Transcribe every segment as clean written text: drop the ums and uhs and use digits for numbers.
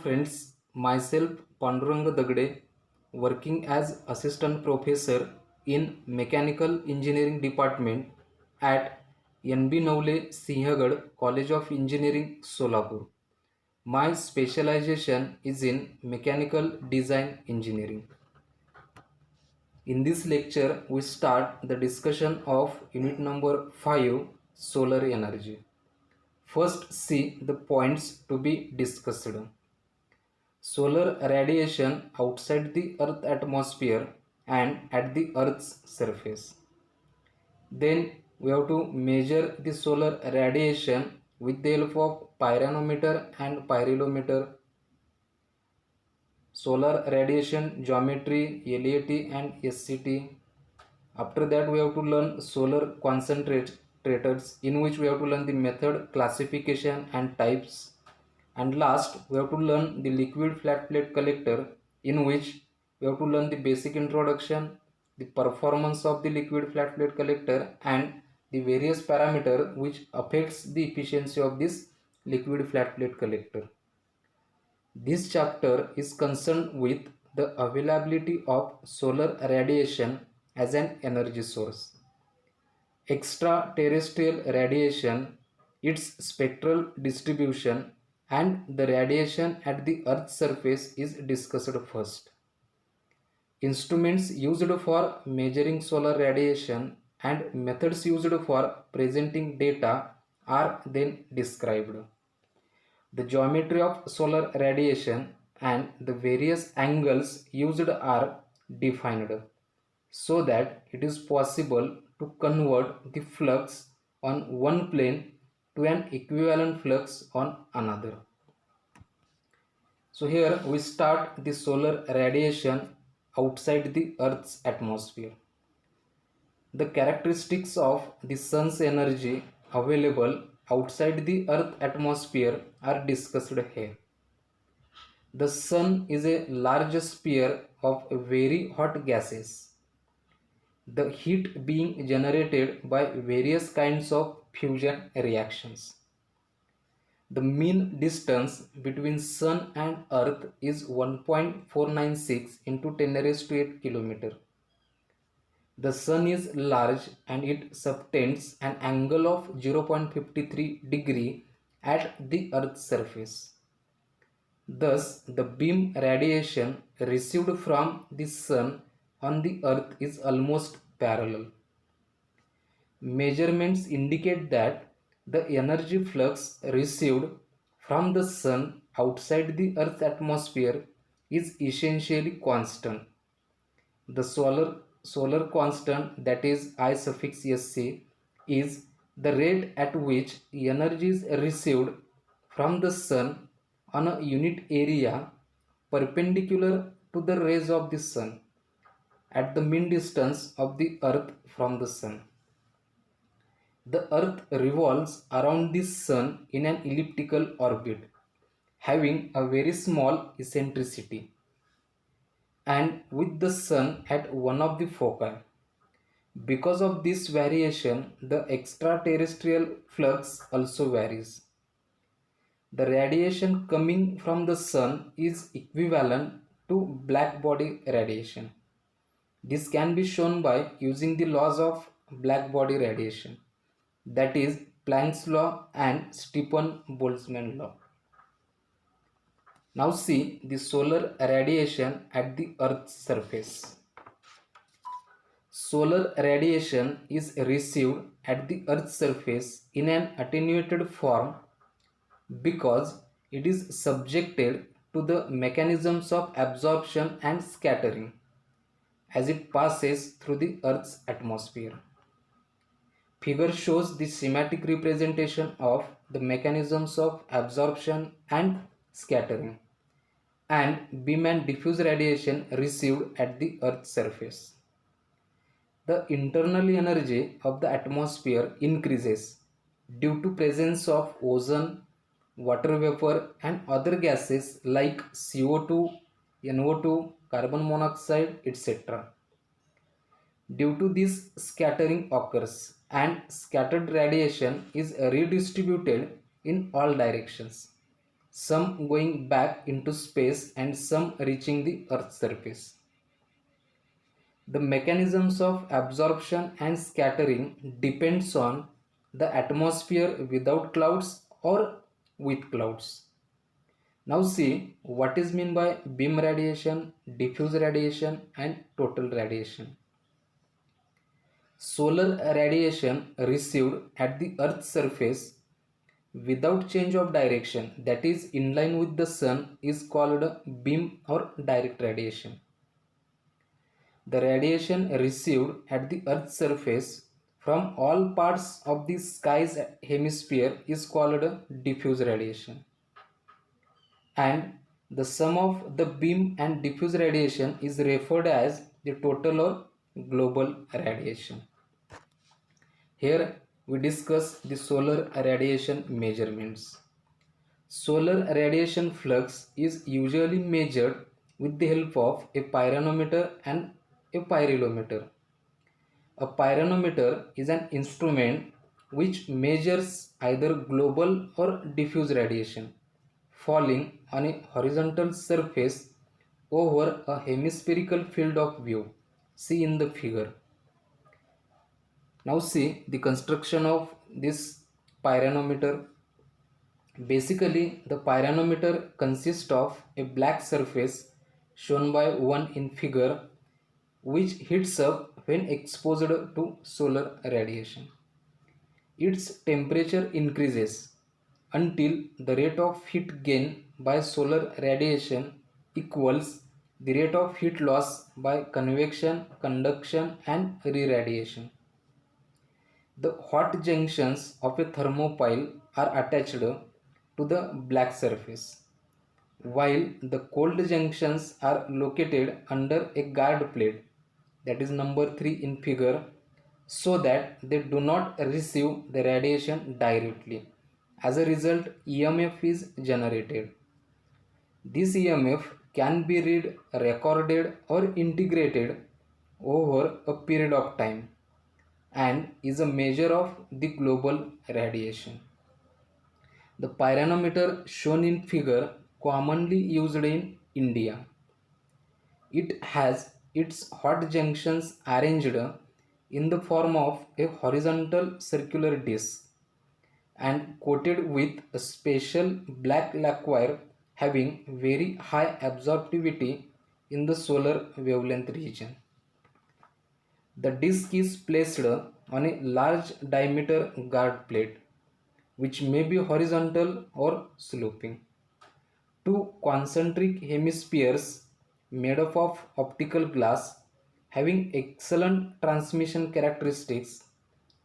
Friends, myself Pandurang Dagde, working as assistant professor in Mechanical Engineering Department at NB Navle Sinhagad College of Engineering, Solapur. My specialization is in mechanical design engineering. In this lecture, we start the discussion of unit number 5, solar energy. First, see the points to be discussed. Solar radiation outside the Earth atmosphere and at the Earth's surface. Then we have to measure the solar radiation with the help of pyranometer and pyrometer. Solar radiation geometry, LAT and SCT. After that we have to learn solar concentrators, in which we have to learn the method, classification and types. And last we have to learn the liquid flat plate collector, in which we have to learn the basic introduction, the performance of the liquid flat plate collector and the various parameter which affects the efficiency of this liquid flat plate collector. This chapter is concerned with the availability of solar radiation as an energy source. Extraterrestrial radiation, its spectral distribution, and the radiation at the Earth's surface is discussed first. Instruments used for measuring solar radiation and methods used for presenting data are then described. The geometry of solar radiation and the various angles used are defined so that it is possible to convert the flux on one plane to an equivalent flux on another. So here we start the solar radiation outside the Earth's atmosphere. The characteristics of the sun's energy available outside the Earth atmosphere are discussed here. The sun is a large sphere of very hot gases. The heat being generated by various kinds of fusion reactions. The mean distance between sun and earth is 1.496 into 10 raised to 8 km. The sun is large and it subtends an angle of 0.53 degree at the earth's surface. Thus, the beam radiation received from the sun on the earth is almost parallel. Measurements indicate that the energy flux received from the sun outside the earth's atmosphere is essentially constant. The solar constant, that is I suffix Sc, is the rate at which energy is received from the sun on a unit area perpendicular to the rays of the sun at the mean distance of the earth from the sun. The earth revolves around the sun in an elliptical orbit, having a very small eccentricity, and with the sun at one of the foci. Because of this variation, the extraterrestrial flux also varies. The radiation coming from the sun is equivalent to black body radiation. This can be shown by using the laws of black body radiation, that is Planck's law and Stefan Boltzmann law. Now see the solar radiation at the Earth's surface. Solar radiation is received at the Earth's surface in an attenuated form because it is subjected to the mechanisms of absorption and scattering as it passes through the Earth's atmosphere. Figure shows the schematic representation of the mechanisms of absorption and scattering and beam and diffuse radiation received at the Earth's surface. The internal energy of the atmosphere increases due to presence of ozone, water vapor and other gases like CO2, NO2, carbon monoxide, etc. Due to this, scattering occurs and scattered radiation is redistributed in all directions. some going back into space and some reaching the Earth's surface. The mechanisms of absorption and scattering depends on the atmosphere without clouds or with clouds. Now see what is meant by beam radiation, diffuse radiation and total radiation. Solar radiation received at the Earth's surface without change of direction, that is in line with the sun, is called beam or direct radiation. The radiation received at the Earth's surface from all parts of the sky's hemisphere is called diffuse radiation. And the sum of the beam and diffuse radiation is referred as the total or global radiation. Here we discuss the solar radiation measurements. Solar radiation flux is usually measured with the help of a pyranometer and a pyrometer. A pyranometer is an instrument which measures either global or diffuse radiation falling on a horizontal surface over a hemispherical field of view. See in the figure. Now see the construction of this pyranometer. Basically, the pyranometer consists of a black surface shown by one in figure which heats up when exposed to solar radiation. Its temperature increases until the rate of heat gain by solar radiation equals the rate of heat loss by convection, conduction and re-radiation. The hot junctions of a thermopile are attached to the black surface, while the cold junctions are located under a guard plate, that is number 3 in figure, so that they do not receive the radiation directly. As a result, EMF is generated. This EMF can be read, recorded or integrated over a period of time and is a measure of the global radiation. The pyranometer shown in figure commonly used in India. It has its hot junctions arranged in the form of a horizontal circular disc and coated with a special black lacquer having very high absorptivity in the solar wavelength region. The disc is placed on a large diameter guard plate, which may be horizontal or sloping. Two concentric hemispheres made up of optical glass having excellent transmission characteristics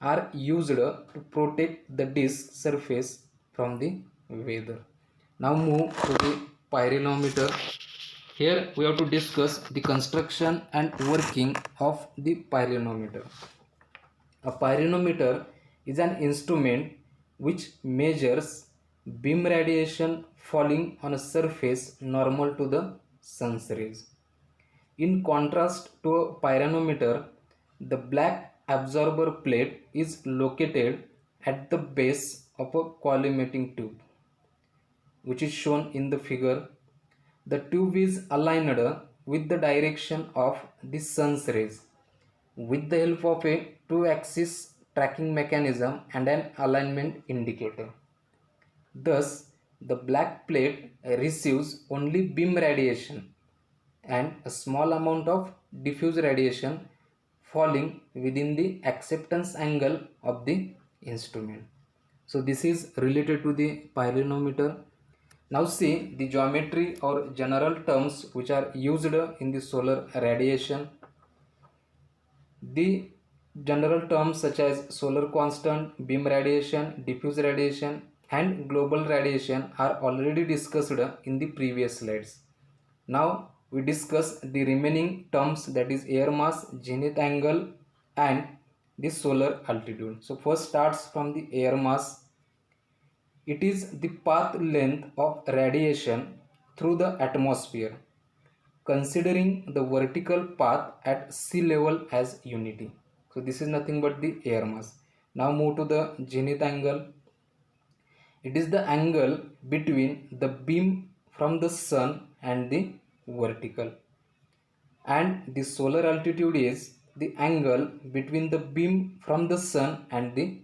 are used to protect the disc surface from the weather. Now move to the pyrometer. Here we have to discuss the construction and working of the pyrometer. A pyrometer is an instrument which measures beam radiation falling on a surface normal to the sun's rays. In contrast to a pyrometer, the black absorber plate is located at the base of a collimating tube, which is shown in the figure. The tube is aligned with the direction of the sun's rays with the help of a two-axis tracking mechanism and an alignment indicator. Thus, the black plate receives only beam radiation and a small amount of diffuse radiation falling within the acceptance angle of the instrument. So this is related to the pyrometer. Now see the geometry or general terms which are used in the solar radiation. The general terms such as solar constant, beam radiation, diffuse radiation and global radiation are already discussed in the previous slides. Now we discuss the remaining terms, that is air mass, zenith angle and the solar altitude. So first starts from the air mass. It is the path length of radiation through the atmosphere, considering the vertical path at sea level as unity. So this is nothing but the air mass. Now move to the zenith angle. It is the angle between the beam from the sun and the vertical. And the solar altitude is the angle between the beam from the sun and the